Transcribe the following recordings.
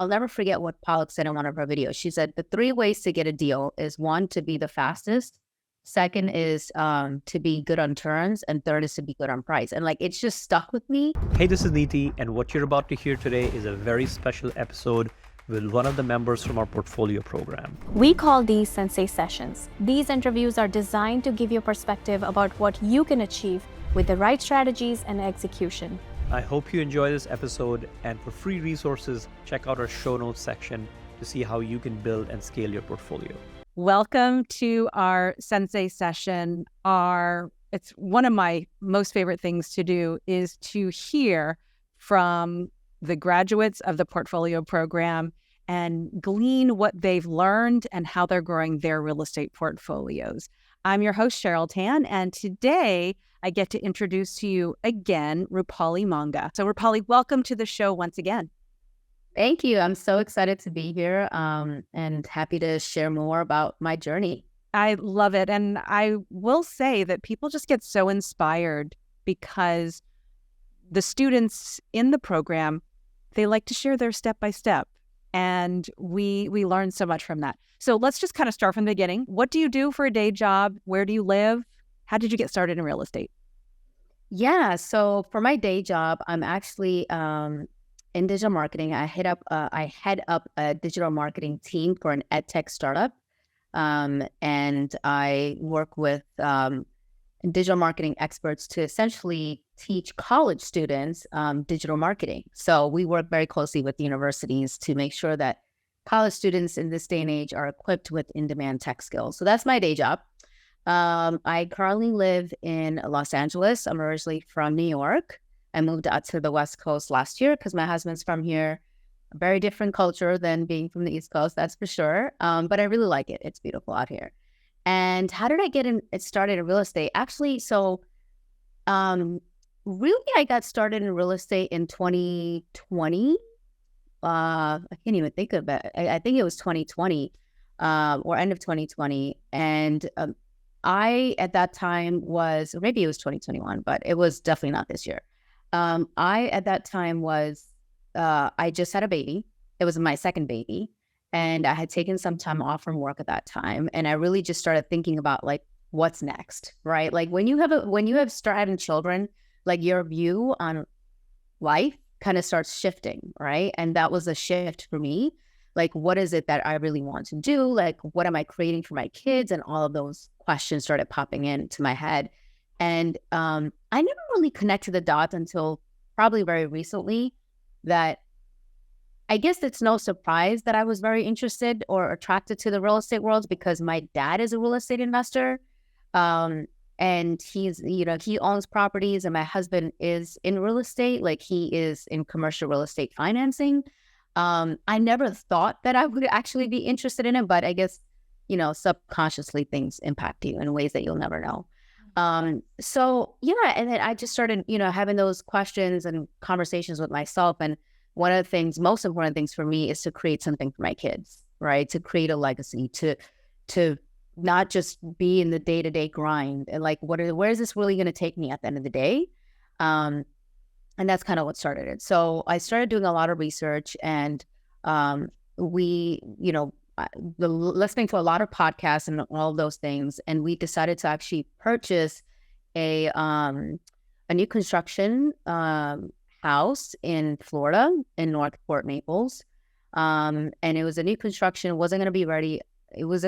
I'll never forget what Palak said in one of her videos. She said the three ways to get a deal is one, to be the fastest. Second is to be good on terms. And third is to be good on price. And like, it's just stuck with me. Hey, this is Niti, and what you're about to hear today is a very special episode with one of the members from our portfolio program. We call these Sensei sessions. These interviews are designed to give you perspective about what you can achieve with the right strategies and execution. I hope you enjoy this episode, and for free resources, check out our show notes section to see how you can build and scale your portfolio. Welcome to our Sensei session. It's one of my most favorite things to do is to hear from the graduates of the portfolio program and glean what they've learned and how they're growing their real estate portfolios. I'm your host, Cheryl Tan, and today I get to introduce to you again, Rupali Manga. So Rupali, welcome to the show once again. Thank you. I'm so excited to be here and happy to share more about my journey. I love it. And I will say that people just get so inspired because the students in the program, they like to share their step-by-step. And we learn so much from that. So let's just kind of start from the beginning. What do you do for a day job? Where do you live? How did you get started in real estate? Yeah. So for my day job, I'm actually in digital marketing. I head up a digital marketing team for an ed tech startup. And I work with digital marketing experts to essentially teach college students digital marketing. So we work very closely with universities to make sure that college students in this day and age are equipped with in-demand tech skills. So that's my day job. I currently live in Los Angeles. I'm originally from New York. I moved out to the West Coast last year because my husband's from here. A very different culture than being from the East Coast, that's for sure. But I really like it. It's beautiful out here. And how did I get started in real estate? Actually, really, I got started in real estate in 2020. I can't even think of it. I think it was 2020 or end of 2020. And I, at that time or maybe it was 2021, but it was definitely not this year. At that time I just had a baby. It was my second baby. And I had taken some time off from work at that time. And I really just started thinking about like, what's next, right? Like when you have started having children, like your view on life kind of starts shifting, right? And that was a shift for me. Like, what is it that I really want to do? Like, what am I creating for my kids? And all of those questions started popping into my head. And I never really connected the dots until probably very recently that I guess it's no surprise that I was very interested or attracted to the real estate world because my dad is a real estate investor. And he owns properties, and my husband is in real estate. Like he is in commercial real estate financing. I never thought that I would actually be interested in it, but I guess, subconsciously things impact you in ways that you'll never know. And then I just started, having those questions and conversations with myself. And one of the things, most important things for me is to create something for my kids, right? To create a legacy, to not just be in the day-to-day grind and like, where is this really going to take me at the end of the day? And that's kind of what started it. So I started doing a lot of research and listening to a lot of podcasts and all those things. And we decided to actually purchase a new construction house in Florida in Northport, Naples. And it was a new construction, wasn't going to be ready. It was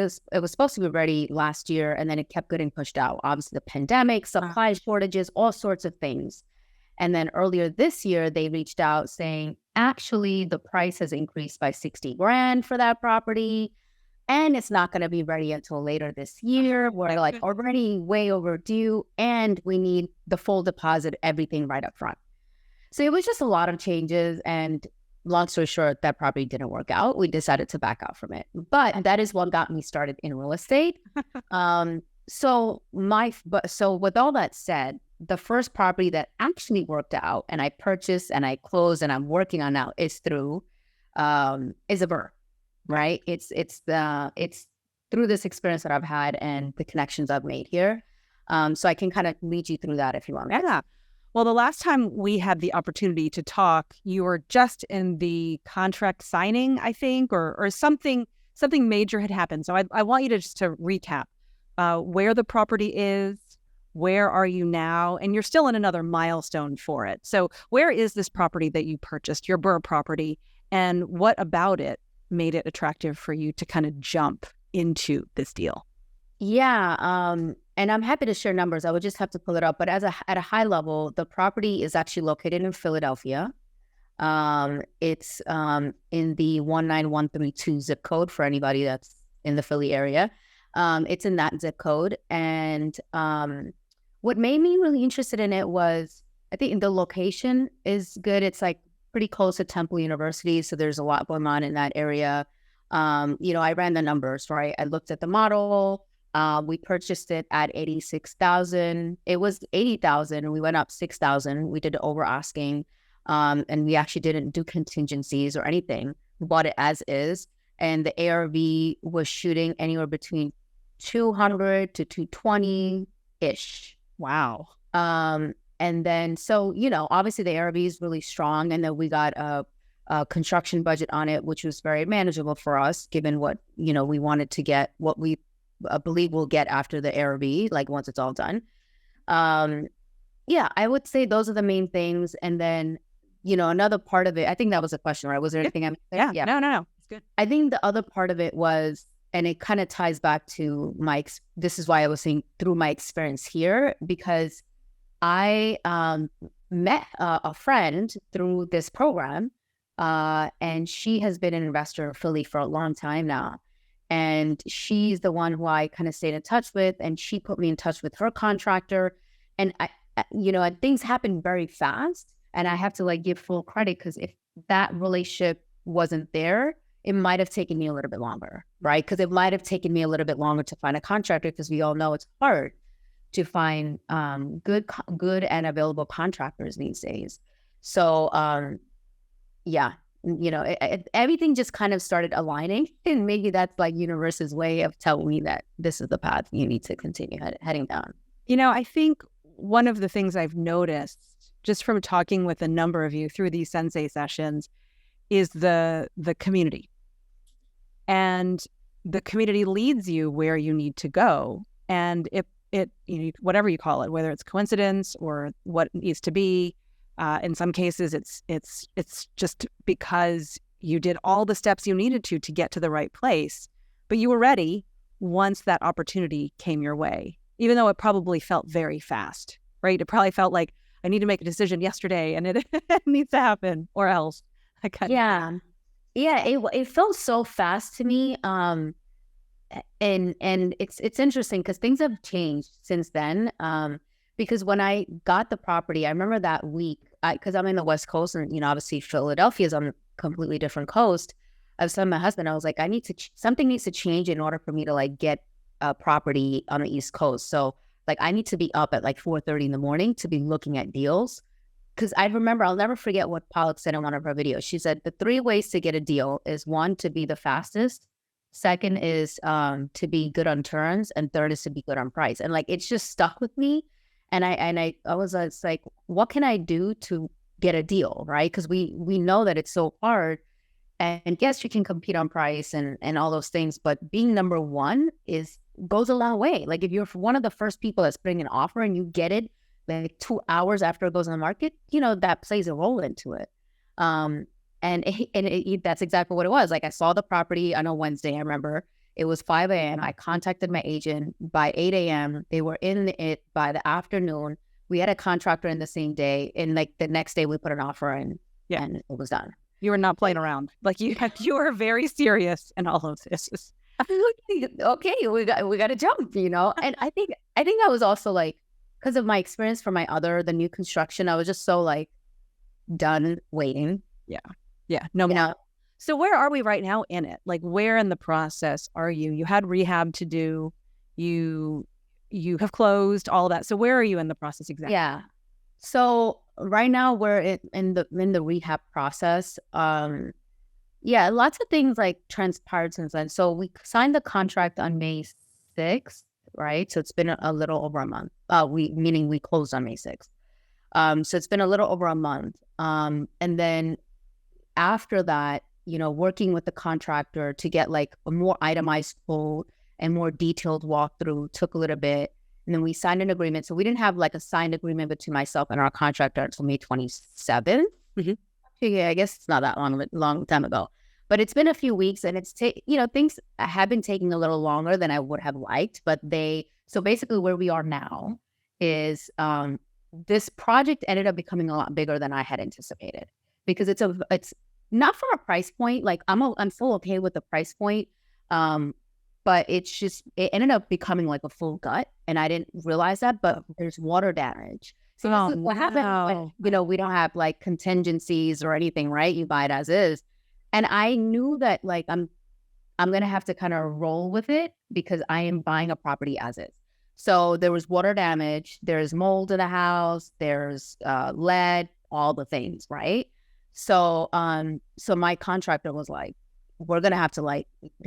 supposed to be ready last year, and then it kept getting pushed out. Obviously, the pandemic, supply shortages, all sorts of things. And then earlier this year, they reached out saying, actually, the price has increased by $60,000 for that property, and it's not going to be ready until later this year. We're like already way overdue, and we need the full deposit, everything right up front. So it was just a lot of changes, and long story short, that probably didn't work out. We decided to back out from it. But that is what got me started in real estate. So with all that said, the first property that actually worked out and I purchased and I closed and I'm working on now is through is a BRRRR, right? It's through this experience that I've had and the connections I've made here. So I can kind of lead you through that if you want. Yeah. Well, the last time we had the opportunity to talk, you were just in the contract signing, I think, or something major had happened. So I want you to just to recap where the property is, where are you now, and you're still in another milestone for it. So where is this property that you purchased, your BRRRR property, and what about it made it attractive for you to kind of jump into this deal? Yeah, and I'm happy to share numbers. I would just have to pull it up. But at a high level, the property is actually located in Philadelphia. It's in the 19132 zip code for anybody that's in the Philly area. It's in that zip code. And what made me really interested in it was, I think the location is good. It's like pretty close to Temple University, so there's a lot going on in that area. I ran the numbers, right? I looked at the model. We purchased it at 86,000. It was 80,000, and we went up 6,000. We did over asking, and we actually didn't do contingencies or anything. We bought it as is, and the ARV was shooting anywhere between 200 to 220 ish. Wow. And then, so, obviously the ARV is really strong. And then we got a construction budget on it, which was very manageable for us, given what, we wanted to get, what we believe we'll get after the ARV, like once it's all done. Yeah, I would say those are the main things. And then, another part of it, I think that was a question, right? Was there anything? Yeah. No. It's good. I think the other part of it was, and it kind of ties back to this is why I was saying through my experience here, because I met a friend through this program, and she has been an investor in Philly for a long time now. And she's the one who I kind of stayed in touch with, and she put me in touch with her contractor. And and things happened very fast. And I have to give full credit, because if that relationship wasn't there, it might have taken me a little bit longer, right? Because it might have taken me a little bit longer to find a contractor, because we all know it's hard to find good and available contractors these days. So yeah, everything just kind of started aligning, and maybe that's universe's way of telling me that this is the path you need to continue heading down. I think one of the things I've noticed just from talking with a number of you through these Sensei sessions is the community. And the community leads you where you need to go. And it whatever you call it, whether it's coincidence or what it needs to be, in some cases it's just because you did all the steps you needed to get to the right place, but you were ready once that opportunity came your way, even though it probably felt very fast, right? It probably felt like I need to make a decision yesterday, and it needs to happen, or else. Yeah, it felt so fast to me. And it's interesting because things have changed since then. Because when I got the property, I remember that week, because I'm in the West Coast, and obviously Philadelphia is on a completely different coast. I was telling my husband, I was like, something needs to change in order for me to get a property on the East Coast. So I need to be up at 4:30 in the morning to be looking at deals. Because I remember, I'll never forget what Palak said in one of her videos. She said the 3 ways to get a deal is, 1, to be the fastest. Second is to be good on terms, and third is to be good on price. And it's just stuck with me. And I was like, what can I do to get a deal, right? Because we know that it's so hard. And yes, you can compete on price and all those things, but being number one goes a long way. If you're one of the first people that's putting an offer and you get it 2 hours after it goes on the market, that plays a role into it. And that's exactly what it was. I saw the property on a Wednesday. I remember it was 5 a.m. I contacted my agent by 8 a.m. They were in it by the afternoon. We had a contractor in the same day. And the next day we put an offer in, and it was done. You were not playing around. You were very serious in all of this. Okay, we got to jump, And I think that was also because of my experience for the new construction, I was just so done waiting. Yeah. No more. So where are we right now in it? Where in the process are you? You had rehab to do. You have closed all that. So where are you in the process exactly? Yeah. So right now we're in the rehab process. Yeah, lots of things transpired since then. So we signed the contract on May 6th, right? So it's been a little over a month. Meaning we closed on May 6th. So it's been a little over a month. And then after that, working with the contractor to get like a more itemized quote and more detailed walkthrough took a little bit. And then we signed an agreement. So we didn't have like a signed agreement between myself and our contractor until May 27th. Mhm. Yeah, I guess it's not that long time ago. But it's been a few weeks, and things have been taking a little longer than I would have liked. But so basically where we are now is this project ended up becoming a lot bigger than I had anticipated, because it's not from a price point. Like I'm still okay with the price point. But it ended up becoming like a full gut, and I didn't realize that, but there's water damage. So this is what happened when, we don't have like contingencies or anything, right? You buy it as is. And I knew that like I'm going to have to kind of roll with it because I am buying a property as is. So there was water damage, there's mold in the house, there's lead, all the things, right? So so my contractor was like, we're going to have to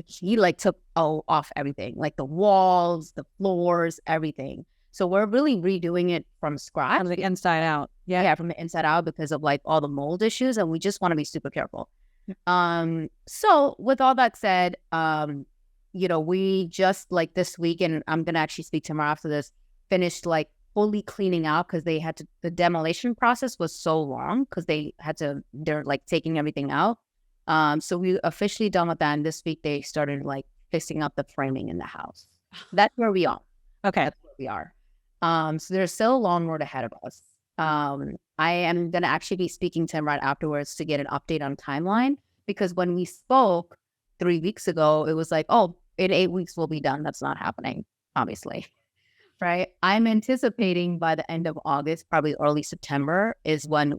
he took off everything, like the walls, the floors, everything. So we're really redoing it from scratch. From the inside out. Yeah, from the inside out because of like all the mold issues. And we just want to be super careful. So with all that said, we just like this week, and I'm going to actually speak tomorrow after this, finished like fully cleaning out because the demolition process was so long because they're like taking everything out. So we officially done with that. And this week they started like fixing up the framing in the house. That's where we are. Okay. That's where we are. So there's still a long road ahead of us. I am going to actually be speaking to him right afterwards to get an update on timeline, because when we spoke 3 weeks ago, it was like, oh, in 8 weeks we'll be done. That's not happening, obviously. Right. I'm anticipating by the end of August, probably early September is when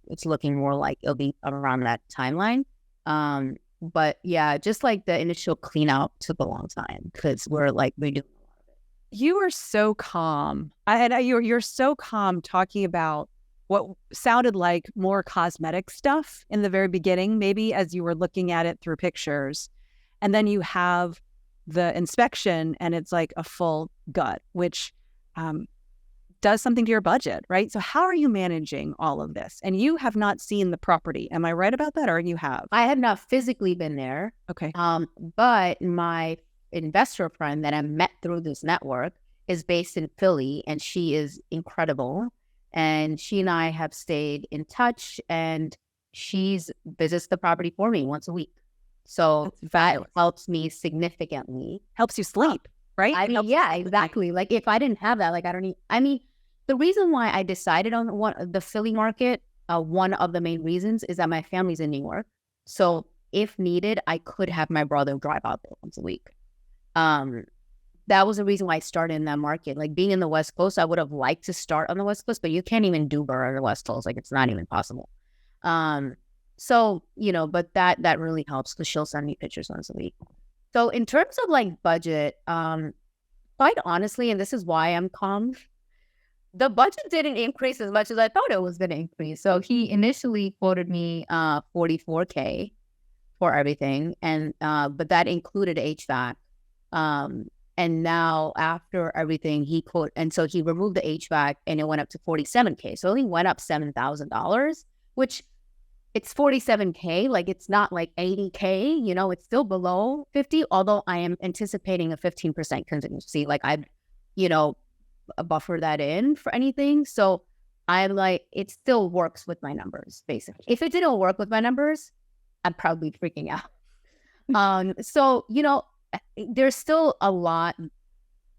it's looking more like it'll be around that timeline. But yeah, just like the initial clean out took a long time because we're like redoing a lot of it. You are so calm. You're so calm talking about what sounded like more cosmetic stuff in the very beginning, maybe as you were looking at it through pictures. And then you have the inspection and it's like a full gut, which does something to your budget, right? So how are you managing all of this? And you have not seen the property. Am I right about that? Or you have? I have not physically been there. Okay. But my investor friend that I met through this network is based in Philly, and she is incredible. And she and I have stayed in touch, and she's visits the property for me once a week. So that helps me significantly. Helps you sleep, right? I mean, yeah, exactly. Like if I didn't have that, like the reason why I decided on the Philly market, one of the main reasons is that my family's in New York. So if needed, I could have my brother drive out there once a week. That was the reason why I started in that market. Like being in the West Coast, I would have liked to start on the West Coast, but you can't even do BRRRR on the West Coast. Like it's not even possible. So, but that really helps because she'll send me pictures once a week. So in terms of like budget, quite honestly, and this is why I'm calm, the budget didn't increase as much as I thought it was going to increase. So he initially quoted me $44K for everything, and but that included HVAC. And now after everything, so he removed the HVAC and it went up to $47K. So it only went up $7,000, which it's $47K. Like it's not like $80K, it's still below 50, although I am anticipating a 15% contingency. Like I'd, buffer that in for anything. So I'm like, it still works with my numbers, basically. If it didn't work with my numbers, I'm probably freaking out. So, there's still a lot,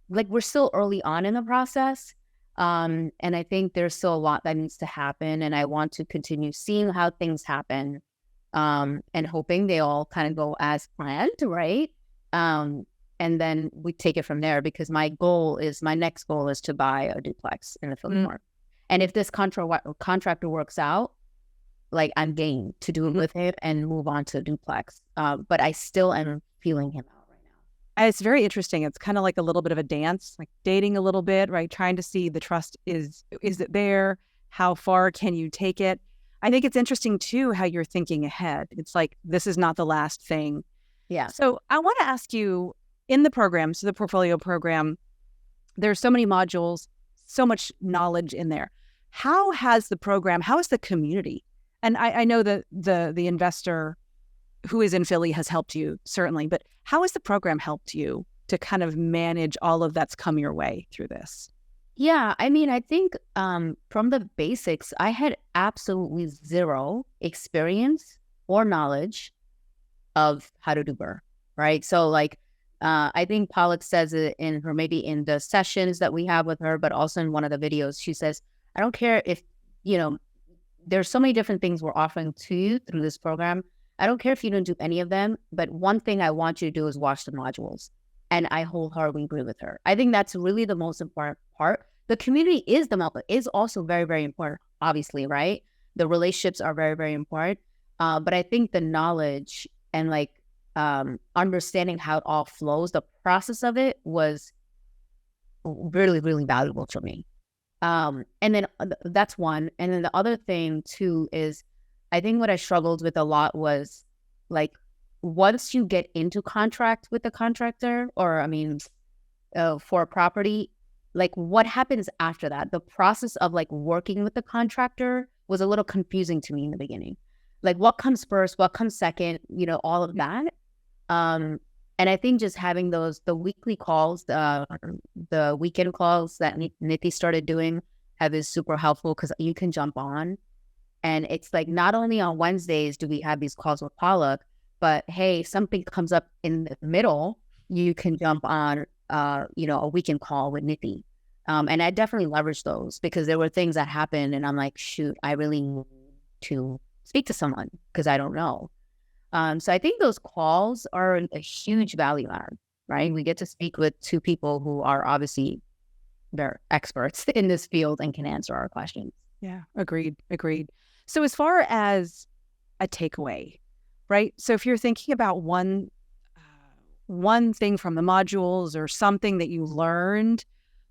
like we're still early on in the process. And I think there's still a lot that needs to happen. And I want to continue seeing how things happen and hoping they all kind of go as planned, right? And then we take it from there, because my next goal is to buy a duplex in the Philly market. And if this contractor works out, like I'm game to do it with him and move on to a duplex. But I still am feeling him out right now. It's very interesting. It's kind of like a little bit of a dance, like dating a little bit, right? Trying to see the trust is it there? How far can you take it? I think it's interesting too, how you're thinking ahead. It's like, this is not the last thing. Yeah. So I want to ask you, in the program, so the portfolio program, there's so many modules, so much knowledge in there. How has the program, how is the community? And I know that the investor who is in Philly has helped you, certainly, but how has the program helped you to kind of manage all of that's come your way through this? Yeah, I mean, I think from the basics, I had absolutely zero experience or knowledge of how to do BRRRR, right? So like, I think Palak says it in her, maybe in the sessions that we have with her, but also in one of the videos, she says, I don't care if, there's so many different things we're offering to you through this program. I don't care if you don't do any of them, but one thing I want you to do is watch the modules. And I wholeheartedly agree with her. I think that's really the most important part. The community is also very, very important, obviously, right? The relationships are very, very important. But I think the knowledge and like understanding how it all flows, the process of it was really, really valuable to me. And then that's one. And then the other thing too is, I think what I struggled with a lot was like, once you get into contract with the contractor, or for a property, like what happens after that? The process of like working with the contractor was a little confusing to me in the beginning. Like what comes first, what comes second, all of that. And I think just having the weekly calls, the weekend calls that Niti started doing have been super helpful, because you can jump on. And it's like, not only on Wednesdays do we have these calls with Palak, but hey, something comes up in the middle, you can jump on, a weekend call with Niti. And I definitely leveraged those, because there were things that happened and I'm like, shoot, I really need to speak to someone because I don't know. So I think those calls are a huge value add, right? We get to speak with two people who are obviously they're experts in this field and can answer our questions. Yeah, agreed. So as far as a takeaway, right? So if you're thinking about one thing from the modules or something that you learned,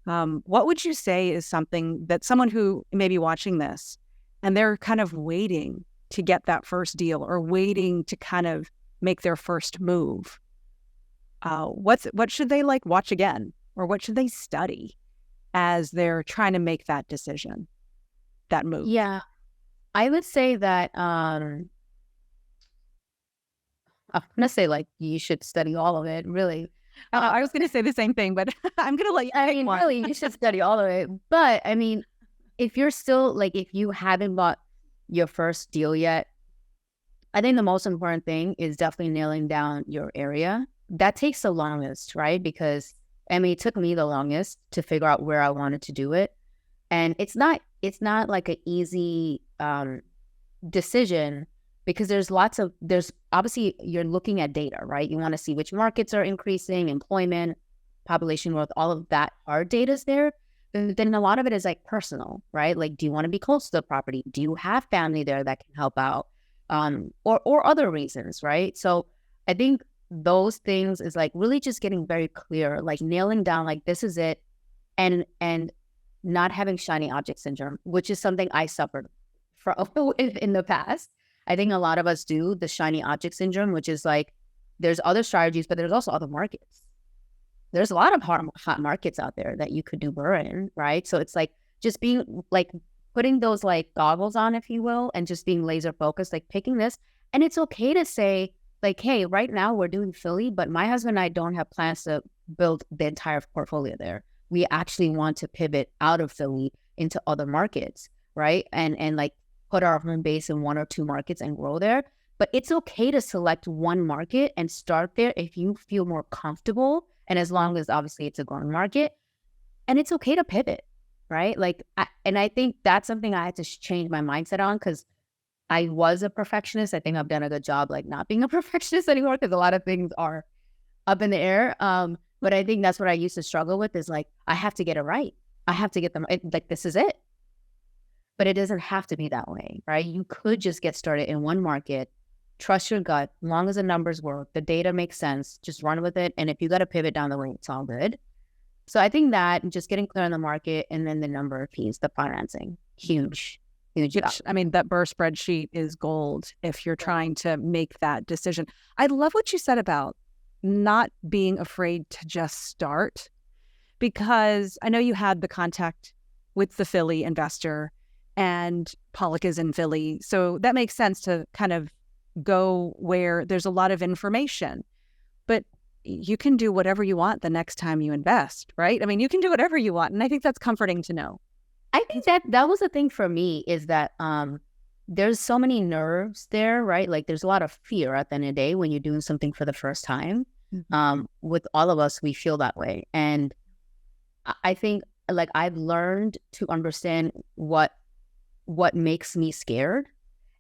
what would you say is something that someone who may be watching this and they're kind of waiting to get that first deal or waiting to kind of make their first move, what should they like watch again, or what should they study as they're trying to make that decision, that move? Yeah, I would say that I'm gonna say like you should study all of it, really. I was gonna say the same thing, but I'm gonna let you pick one. Really, you should study all of it. But I mean, if you're still like, if you haven't bought your first deal yet, I think the most important thing is definitely nailing down your area. That takes the longest, right? Because it took me the longest to figure out where I wanted to do it. And it's not like an easy decision, because there's obviously you're looking at data, right? You want to see which markets are increasing, employment, population growth, all of that hard data is there. Then a lot of it is like personal, right? Like, do you want to be close to the property? Do you have family there that can help out? Or other reasons, right? So I think those things is like really just getting very clear, like nailing down, like this is it, and not having shiny object syndrome, which is something I suffered from in the past. I think a lot of us do the shiny object syndrome, which is like there's other strategies, but there's also other markets. There's a lot of hot markets out there that you could do BRRRR in, right? So it's like just being like putting those like goggles on, if you will, and just being laser focused, like picking this. And it's okay to say like, hey, right now we're doing Philly, but my husband and I don't have plans to build the entire portfolio there. We actually want to pivot out of Philly into other markets, right? And like put our home base in one or two markets and grow there. But it's okay to select one market and start there if you feel more comfortable. And as long as obviously it's a growing market, and it's okay to pivot, right? Like, I think that's something I had to change my mindset on, because I was a perfectionist. I think I've done a good job, like not being a perfectionist anymore, because a lot of things are up in the air. But I think that's what I used to struggle with, is like, I have to get it right. I have to get them, like, this is it. But it doesn't have to be that way, right? You could just get started in one market, trust your gut, as long as the numbers work, the data makes sense, just run with it. And if you got to pivot down the way, it's all good. So I think that just getting clear on the market, and then the number piece, the financing, huge. I mean, that BRRRR spreadsheet is gold if you're trying to make that decision. I love what you said about not being afraid to just start, because I know you had the contact with the Philly investor and Palak is in Philly. So that makes sense to kind of go where there's a lot of information. But you can do whatever you want the next time you invest, right? I mean, you can do whatever you want. And I think that's comforting to know. I think that was the thing for me, is that there's so many nerves there, right? Like there's a lot of fear at the end of the day when you're doing something for the first time. With all of us, we feel that way. And I think like I've learned to understand what makes me scared.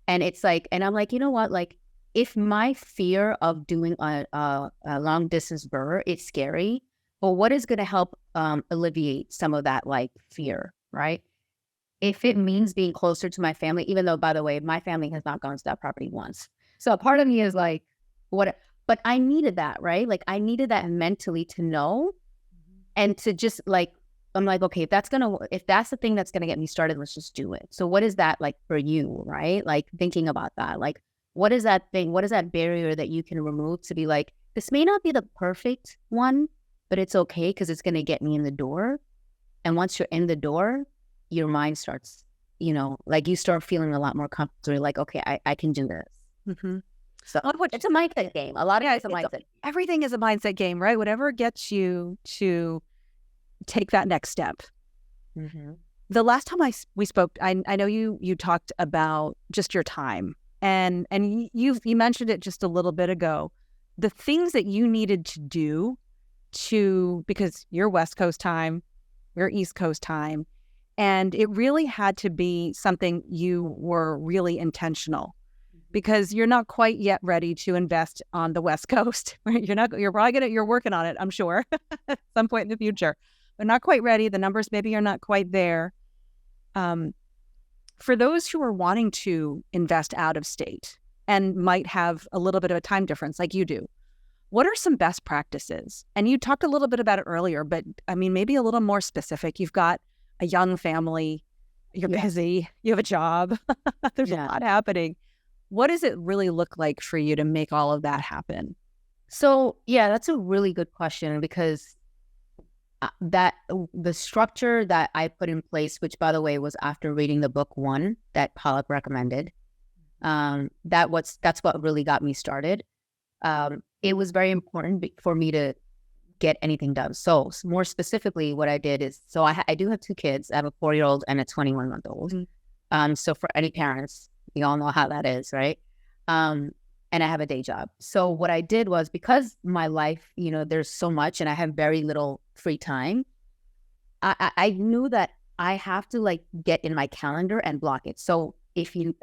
And it's like, and I'm like, you know what? Like if my fear of doing a long distance BRRRR is scary, well, what is going to help alleviate some of that like fear, right? If it means being closer to my family, even though, by the way, my family has not gone to that property once. So a part of me is like, what? But I needed that, right? Like I needed that mentally to know and to just like, I'm like, okay, if that's the thing that's going to get me started, let's just do it. So what is that like for you, right? Like thinking about that, like, what is that thing? What is that barrier that you can remove to be like, this may not be the perfect one, but it's okay because it's going to get me in the door. And once you're in the door, your mind starts, like you start feeling a lot more comfortable. Like, okay, I can do this. So it's a mindset game. A lot of it's a mindset. Everything is a mindset game, right? Whatever gets you to take that next step. The last time we spoke, I know you talked about just your time, and you mentioned it just a little bit ago. The things that you needed to do because you're West Coast time, we're East Coast time, and it really had to be something you were really intentional. Because you're not quite yet ready to invest on the West Coast. You're working on it, I'm sure, at some point in the future. But not quite ready. The numbers maybe are not quite there. For those who are wanting to invest out of state and might have a little bit of a time difference like you do, what are some best practices? And you talked a little bit about it earlier, but I mean, maybe a little more specific. You've got a young family, you're busy, you have a job, there's a lot happening. What does it really look like for you to make all of that happen? So, that's a really good question, because that the structure that I put in place, which by the way was after reading the book One that Palak recommended, that's what really got me started. It was very important for me to get anything done. So more specifically, what I did is, so I do have two kids. I have a 4-year-old and a 21-month-old. So for any parents, you all know how that is, right? And I have a day job. So what I did was, because my life, there's so much and I have very little free time, I knew that I have to like get in my calendar and block it. So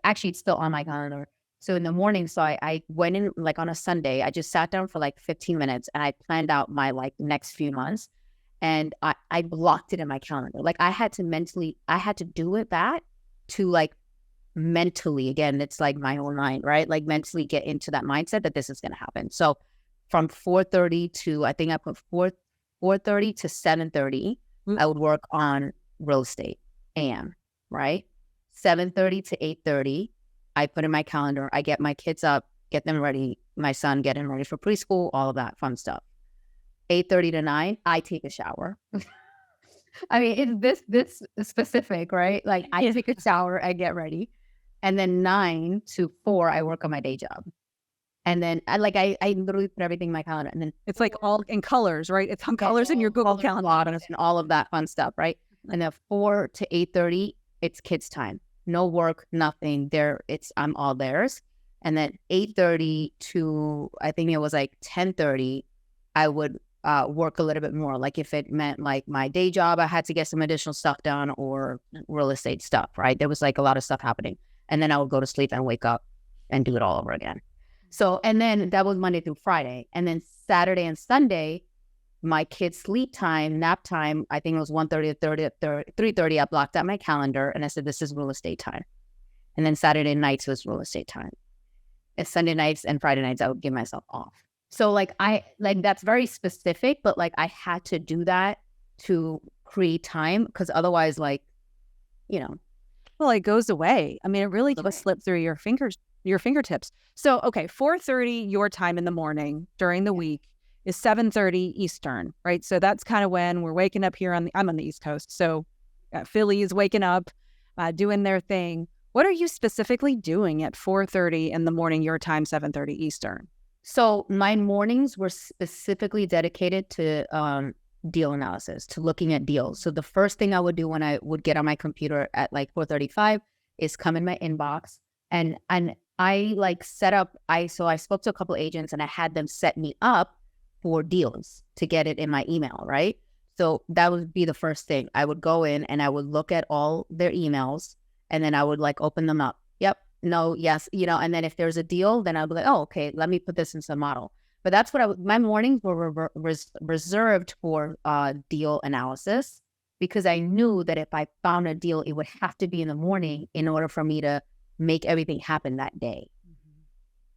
actually it's still on my calendar. So in the morning, so I went in like on a Sunday, I just sat down for like 15 minutes and I planned out my like next few months, and I blocked it in my calendar. Like I had to do it to like mentally, again, it's like my own mind, right? Like mentally get into that mindset that this is going to happen. So from 4:30 to, I think I put 4:30 to 7:30, I would work on real estate AM, right? 7:30 to 8:30, I put in my calendar, I get my kids up, get them ready, my son get him ready for preschool, all of that fun stuff. 8:30 to 9, I take a shower. I mean, it's this specific, right? Like I take a shower, I get ready. And then 9 to 4, I work on my day job. And then I literally put everything in my calendar. And then it's like all in colors, right? It's on colors in your Google Calendar and all of that fun stuff, right? And then 4 to 8:30, it's kids' time. No work, nothing. I'm all theirs. And then 8:30 to, I think it was like 10:30, I would work a little bit more. Like if it meant like my day job, I had to get some additional stuff done, or real estate stuff, right? There was like a lot of stuff happening. And then I would go to sleep and wake up and do it all over again. So, and then that was Monday through Friday. And then Saturday and Sunday, my kids' sleep time, nap time, I think it was 1:30 to 3:30, I blocked out my calendar and I said, this is real estate time. And then Saturday nights was real estate time. And Sunday nights and Friday nights, I would give myself off. So that's very specific, but like I had to do that to create time, because otherwise well, it goes away. I mean, it really does slip through your fingertips. So, okay, 4:30 your time in the morning during the week is 7:30 Eastern, right? So that's kind of when we're waking up here I'm on the East Coast. So Philly is waking up. doing their thing. What are you specifically doing at 4:30 in the morning, your time, 7:30 Eastern? So my mornings were specifically dedicated to deal analysis, to looking at deals. So the first thing I would do when I would get on my computer at like 4:35 is come in my inbox and I like set up, so I spoke to a couple agents and I had them set me up for deals to get it in my email, right? So that would be the first thing. I would go in and I would look at all their emails and then I would like open them up. Yep, no, yes, and then if there's a deal, then I'd be like, oh, okay, let me put this into a model. But that's what my mornings were reserved for deal analysis, because I knew that if I found a deal, it would have to be in the morning in order for me to make everything happen that day.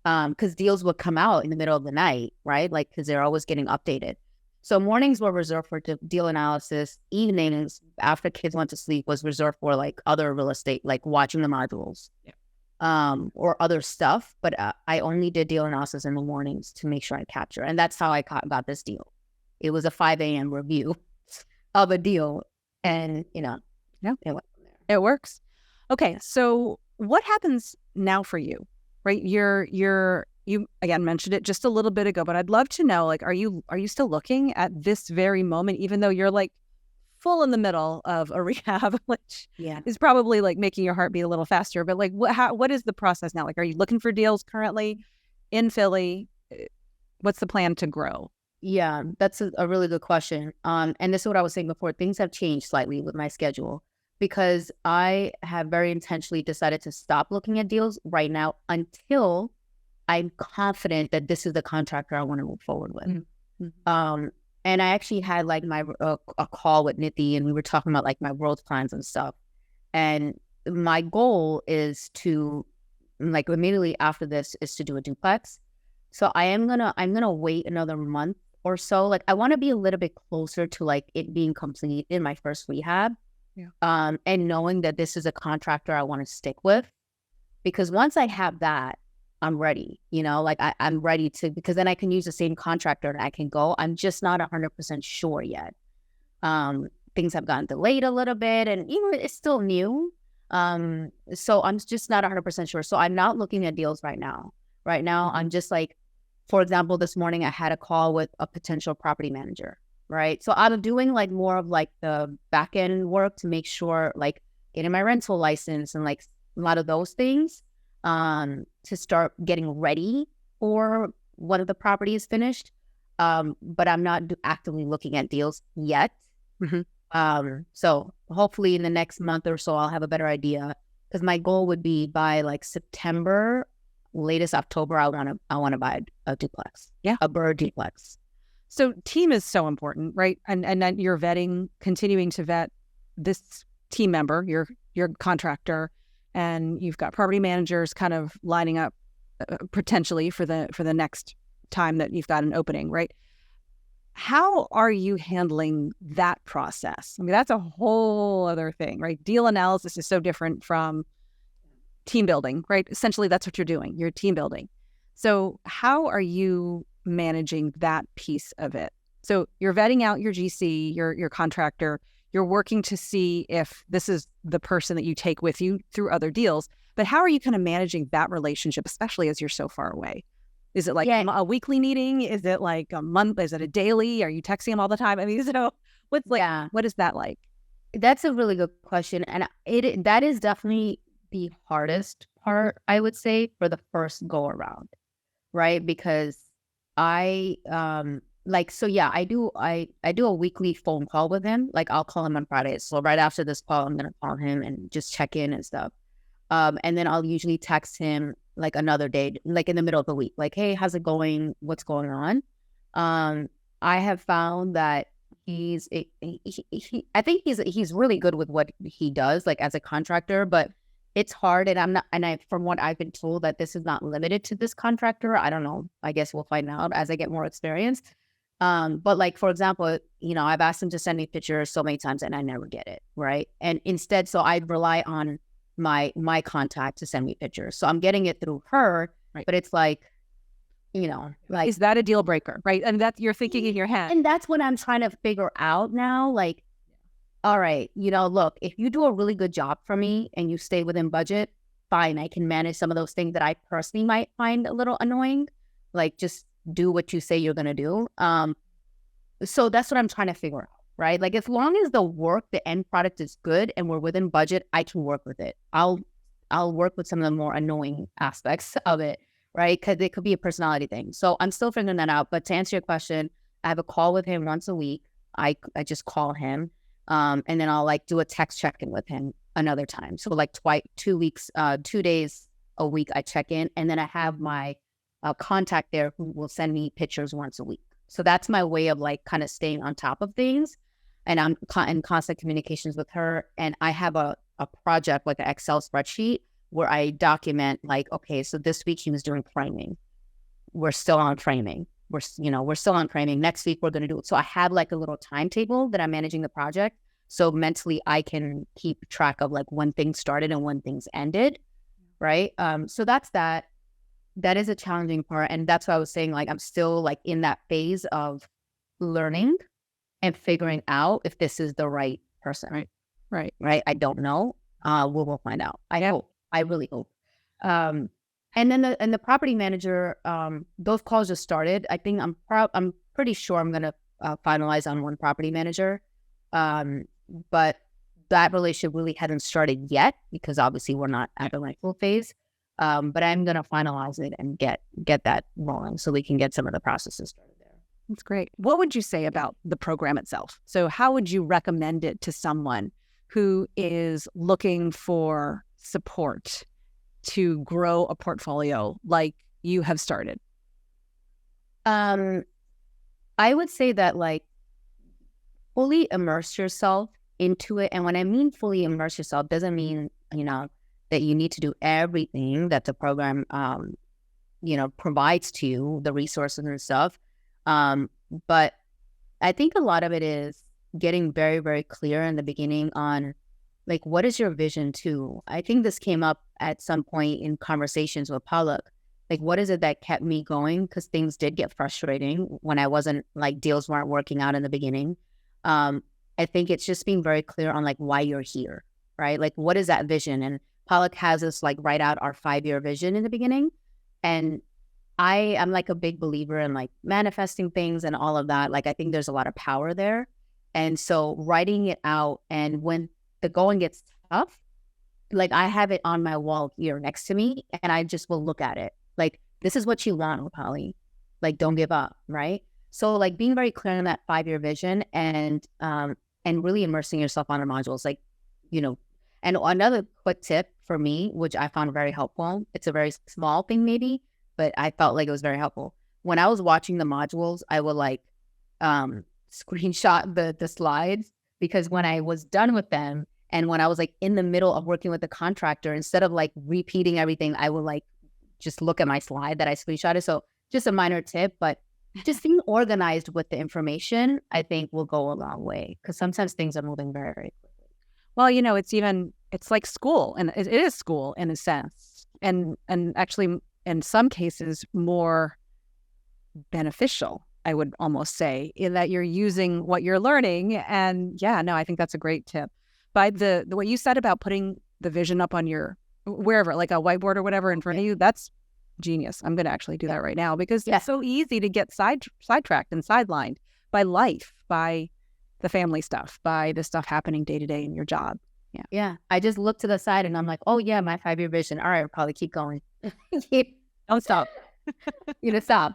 Because deals would come out in the middle of the night, right? Like, because they're always getting updated. So mornings were reserved for deal analysis. Evenings, after kids went to sleep, was reserved for like other real estate, like watching the modules. Yeah. Or other stuff, but I only did deal analysis in the mornings to make sure I capture. And that's how I got this deal. It was a 5 a.m. review of a deal. And, yeah, it went from there. It works. Okay. So what happens now for you, right? You again mentioned it just a little bit ago, but I'd love to know, like, are you still looking at this very moment, even though you're like full in the middle of a rehab, which is probably like making your heart beat a little faster. But like, what is the process now? Like, are you looking for deals currently in Philly? What's the plan to grow? Yeah, that's a really good question. And this is what I was saying before. Things have changed slightly with my schedule because I have very intentionally decided to stop looking at deals right now until I'm confident that this is the contractor I want to move forward with. Mm-hmm. And I actually had like a call with Niti, and we were talking about like my growth plans and stuff. And my goal is to, like, immediately after this is to do a duplex. So I'm gonna wait another month or so. Like, I want to be a little bit closer to like it being complete in my first rehab. Yeah. And knowing that this is a contractor I want to stick with, because once I have that, I'm ready, like I'm ready to, because then I can use the same contractor and I can go. I'm just not 100% sure yet. Things have gotten delayed a little bit and, it's still new. So I'm just not 100% sure. So I'm not looking at deals right now. Right now, I'm just like, for example, this morning I had a call with a potential property manager, right? So I'm doing like more of like the back end work to make sure, like getting my rental license and like a lot of those things. To start getting ready for when the property is finished. But I'm not actively looking at deals yet. Mm-hmm. So hopefully in the next month or so, I'll have a better idea, because my goal would be by like September, latest October, I want to buy a duplex. Yeah. A BRRRR duplex. So team is so important, right? And then you're continuing to vet this team member, your contractor, and you've got property managers kind of lining up potentially for the next time that you've got an opening, right? How are you handling that process? I mean, that's a whole other thing, right? Deal analysis is so different from team building, right? Essentially, that's what you're doing. You're team building. So how are you managing that piece of it? So you're vetting out your GC, your contractor. You're working to see if this is the person that you take with you through other deals. But how are you kind of managing that relationship, especially as you're so far away? Is it like a weekly meeting? Is it like a month? Is it a daily? Are you texting them all the time? I mean, what is that like? That's a really good question. And that is definitely the hardest part, I would say, for the first go around, right? Because I do a weekly phone call with him. Like, I'll call him on Fridays. So right after this call, I'm going to call him and just check in and stuff. And then I'll usually text him like another day, like in the middle of the week, like, hey, how's it going? What's going on? I have found that I think he's really good with what he does, like as a contractor, but it's hard. And from what I've been told, that this is not limited to this contractor. I don't know. I guess we'll find out as I get more experience. But like, for example, I've asked him to send me pictures so many times and I never get it. Right. And instead, so I rely on my contact to send me pictures. So I'm getting it through her, right. But it's like, is that a deal breaker? Right. And that you're thinking in your head. And that's what I'm trying to figure out now. Like, all right, look, if you do a really good job for me and you stay within budget, fine, I can manage some of those things that I personally might find a little annoying. Like, just do what you say you're going to do. So that's what I'm trying to figure out, right? Like, as long as the end product is good and we're within budget, I can work with it. I'll work with some of the more annoying aspects of it, right? Because it could be a personality thing. So I'm still figuring that out. But to answer your question, I have a call with him once a week. I just call him. And then I'll like do a text check-in with him another time. So like 2 days a week I check in. And then I have my contact there who will send me pictures once a week. So that's my way of like kind of staying on top of things. And I'm in constant communications with her. And I have a project, like an Excel spreadsheet where I document like, okay, so this week he was doing framing. We're still on framing. We're still on framing. Next week, we're going to do it. So I have like a little timetable that I'm managing the project. So mentally I can keep track of like when things started and when things ended. Right. So that's that. That is a challenging part. And that's why I was saying, like, I'm still like in that phase of learning and figuring out if this is the right person. Right. I don't know. We'll find out. I hope. I really hope. And then the property manager, those calls just started. I think I'm pretty sure I'm going to finalize on one property manager. But that relationship really hasn't started yet because obviously we're not at the full phase. But I'm going to finalize it and get that rolling so we can get some of the processes started there. That's great. What would you say about the program itself? So how would you recommend it to someone who is looking for support to grow a portfolio like you have started? I would say that like fully immerse yourself into it. And when I mean fully immerse yourself, doesn't mean, that you need to do everything that the program, provides to you, the resources and stuff. But I think a lot of it is getting very, very clear in the beginning on like, what is your vision too? I think this came up at some point in conversations with Palak. Like, what is it that kept me going? Because things did get frustrating when I wasn't like deals weren't working out in the beginning. I think it's just being very clear on like why you're here, right? Like, what is that vision? And Palak has us like write out our 5-year vision in the beginning. And I am like a big believer in like manifesting things and all of that. Like, I think there's a lot of power there. And so writing it out, and when the going gets tough, like I have it on my wall here next to me and I just will look at it. Like, this is what you want, Rupali. Like, don't give up, right? So like being very clear on that 5-year vision and really immersing yourself on the modules, like, and another quick tip for me, which I found very helpful. It's a very small thing maybe, but I felt like it was very helpful. When I was watching the modules, I would like screenshot the slides, because when I was done with them and when I was like in the middle of working with the contractor, instead of like repeating everything, I would like just look at my slide that I screenshotted. So just a minor tip, but just being organized with the information, I think will go a long way, because sometimes things are moving very, very quickly. Well, it's like school, and it is school in a sense, and actually in some cases more beneficial, I would almost say, in that you're using what you're learning. And I think that's a great tip. But the what you said about putting the vision up on your wherever, like a whiteboard or whatever in front of you, that's genius. I'm going to actually do that right now, because it's so easy to get sidetracked and sidelined by life, by the family stuff, by the stuff happening day to day in your job. Yeah. I just look to the side and I'm like, oh yeah, my 5-year vision. All right, I'll probably keep going. Don't stop.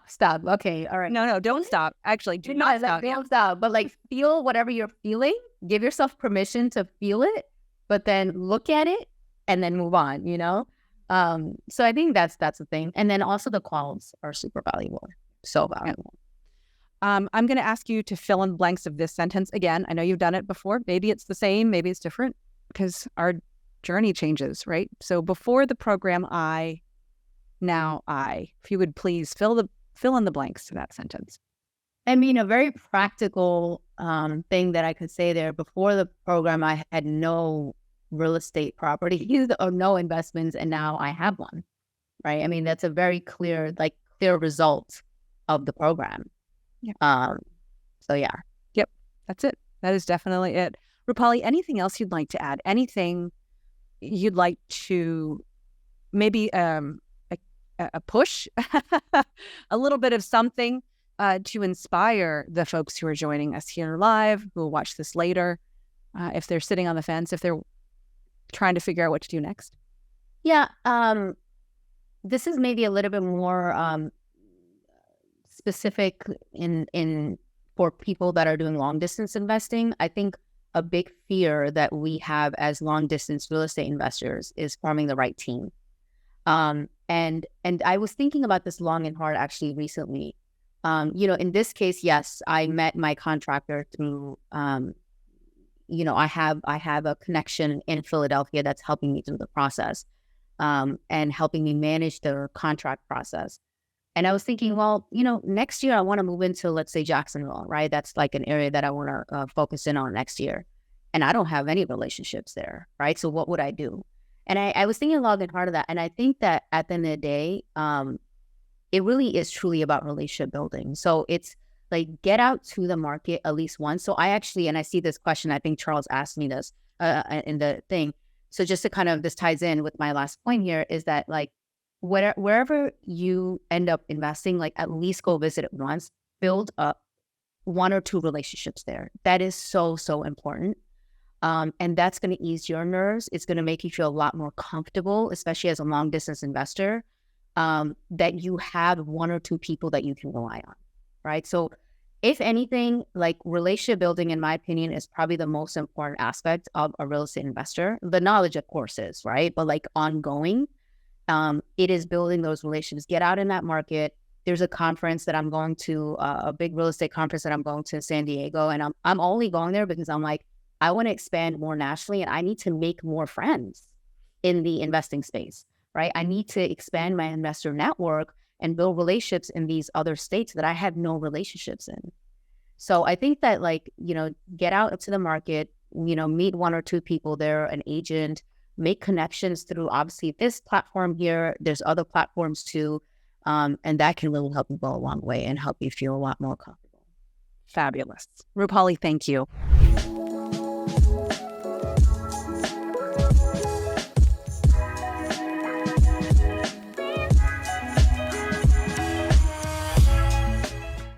Stop. Okay. All right. No, don't stop. Actually, do not stop. Don't stop. But like, feel whatever you're feeling. Give yourself permission to feel it, but then look at it and then move on, So I think that's the thing. And then also the calls are super valuable. So valuable. I'm going to ask you to fill in the blanks of this sentence again. I know you've done it before. Maybe it's the same, maybe it's different, because our journey changes, right? So before the program, now I. If you would please fill in the blanks to that sentence. I mean, a very practical thing that I could say there. Before the program, I had no real estate properties or no investments, and now I have one, right? I mean, that's a very clear result of the program. Yeah. So yeah. Yep. That's it. That is definitely it. Rupali, anything else you'd like to add? Anything you'd like to maybe a push, a little bit of something to inspire the folks who are joining us here live, who will watch this later, if they're sitting on the fence, if they're trying to figure out what to do next? Yeah, this is maybe a little bit more specific in for people that are doing long distance investing. I think a big fear that we have as long distance real estate investors is forming the right team. And I was thinking about this long and hard actually recently. In this case, yes, I met my contractor through, I have a connection in Philadelphia that's helping me through the process, and helping me manage the contract process. And I was thinking, well, next year I want to move into, let's say, Jacksonville, right? That's like an area that I want to focus in on next year. And I don't have any relationships there, right? So what would I do? And I was thinking long and hard of that. And I think that at the end of the day, it really is truly about relationship building. So it's like, get out to the market at least once. So I see this question, I think Charles asked me this in the thing. So just to kind of, this ties in with my last point here, is that like, wherever you end up investing, like at least go visit it once, build up 1 or 2 relationships there. That is so, so important. And that's going to ease your nerves. It's going to make you feel a lot more comfortable, especially as a long distance investor, that you have 1 or 2 people that you can rely on, right? So if anything, like relationship building, in my opinion, is probably the most important aspect of a real estate investor. The knowledge, of course, is, right? But like ongoing, it is building those relationships. Get out in that market. There's a conference that I'm going to, a big real estate conference that I'm going to in San Diego. And I'm only going there because I'm like, I want to expand more nationally, and I need to make more friends in the investing space, right? I need to expand my investor network and build relationships in these other states that I have no relationships in. So I think that get out up to the market, meet 1 or 2 people there, an agent, make connections through obviously this platform here. There's other platforms too. And that can really help you go a long way and help you feel a lot more comfortable. Fabulous. Rupali, thank you.